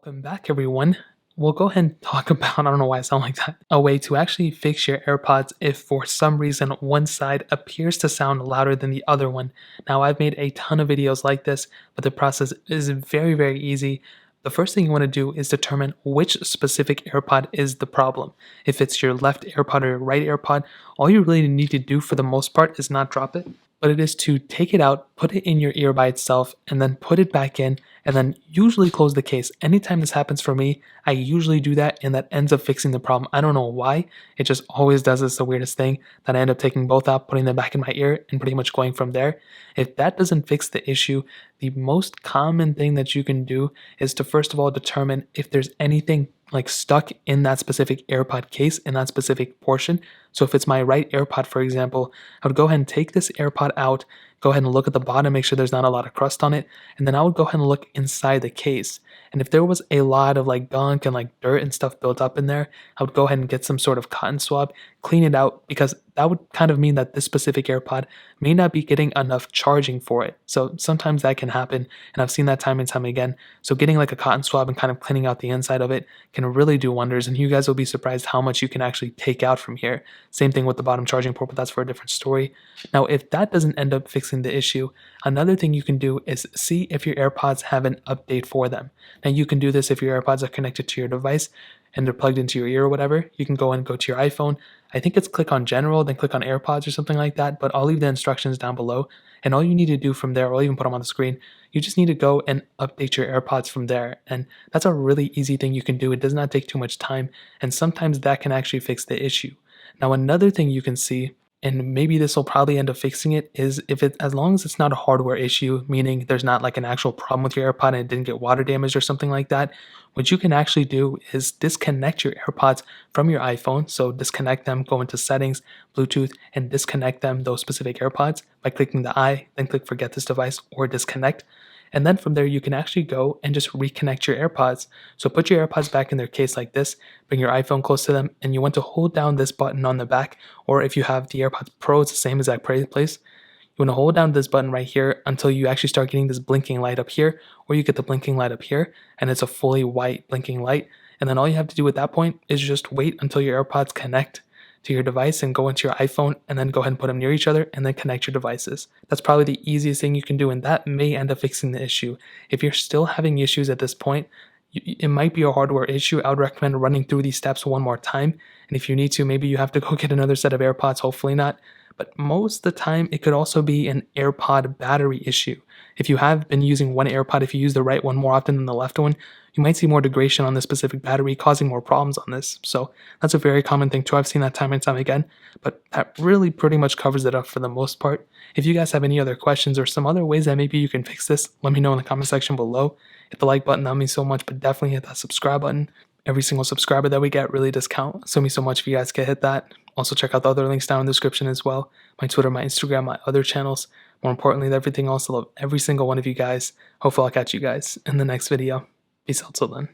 Welcome back, everyone. We'll go ahead and talk about, I don't know why I sound like that, a way to actually fix your AirPods if for some reason one side appears to sound louder than the other one. Now, I've made a ton of videos like this, but the process is very, very easy. The first thing you want to do is determine which specific AirPod is the problem. If it's your left AirPod or your right AirPod, all you really need to do for the most part is not drop it, but it is to take it out, put it in your ear by itself, and then put it back in, and then usually close the case. Anytime this happens for me, I usually do that, and that ends up fixing the problem. I don't know why. It just always does. It's the weirdest thing that I end up taking both out, putting them back in my ear, and pretty much going from there. If that doesn't fix the issue, the most common thing that you can do is to first of all determine if there's anything like stuck in that specific AirPod case in that specific portion. So if it's my right AirPod, for example, I would go ahead and take this AirPod out, go ahead and look at the bottom, make sure there's not a lot of crust on it, and then I would go ahead and look inside the case. And if there was a lot of like gunk and like dirt and stuff built up in there, I would go ahead and get some sort of cotton swab, clean it out, because that would kind of mean that this specific AirPod may not be getting enough charging for it. So sometimes that can happen, and I've seen that time and time again. So getting like a cotton swab and kind of cleaning out the inside of it can really do wonders, and you guys will be surprised how much you can actually take out from here. Same thing with the bottom charging port, but that's for a different story. Now, if that doesn't end up fixing the issue, another thing you can do is see if your AirPods have an update for them. Now, you can do this if your AirPods are connected to your device and they're plugged into your ear or whatever. You can go and go to your iPhone. I think it's click on General, then click on AirPods or something like that, but I'll leave the instructions down below. And all you need to do from there, or I'll even put them on the screen, you just need to go and update your AirPods from there. And that's a really easy thing you can do. It does not take too much time, and sometimes that can actually fix the issue. Now, another thing you can see, and maybe this will probably end up fixing it, is if it, as long as it's not a hardware issue, meaning there's not like an actual problem with your AirPod and it didn't get water damaged or something like that, what you can actually do is disconnect your AirPods from your iPhone. So disconnect them, go into settings, Bluetooth, and disconnect them, those specific AirPods, by clicking the I, then click forget this device or disconnect. And then from there, you can actually go and just reconnect your AirPods. So put your AirPods back in their case like this, bring your iPhone close to them, and you want to hold down this button on the back, or if you have the AirPods Pro, it's the same exact place. You want to hold down this button right here until you actually start getting this blinking light up here, or you get the blinking light up here, and it's a fully white blinking light. And then all you have to do at that point is just wait until your AirPods connect to your device and go into your iPhone, and then go ahead and put them near each other and then connect your devices. That's probably the easiest thing you can do, and that may end up fixing the issue. If you're still having issues at this point, it might be a hardware issue. I would recommend running through these steps one more time. And if you need to, maybe you have to go get another set of AirPods, hopefully not. But most of the time, it could also be an AirPod battery issue. If you have been using one AirPod, if you use the right one more often than the left one, you might see more degradation on this specific battery, causing more problems on this. So that's a very common thing too. I've seen that time and time again, but that really pretty much covers it up for the most part. If you guys have any other questions or some other ways that maybe you can fix this, let me know in the comment section below. Hit the like button, that means so much, but definitely hit that subscribe button. Every single subscriber that we get really does count. So it means so much if you guys can hit that. Also check out the other links down in the description as well. My Twitter, my Instagram, my other channels. More importantly, everything else. I love every single one of you guys. Hopefully I'll catch you guys in the next video. Peace out till then.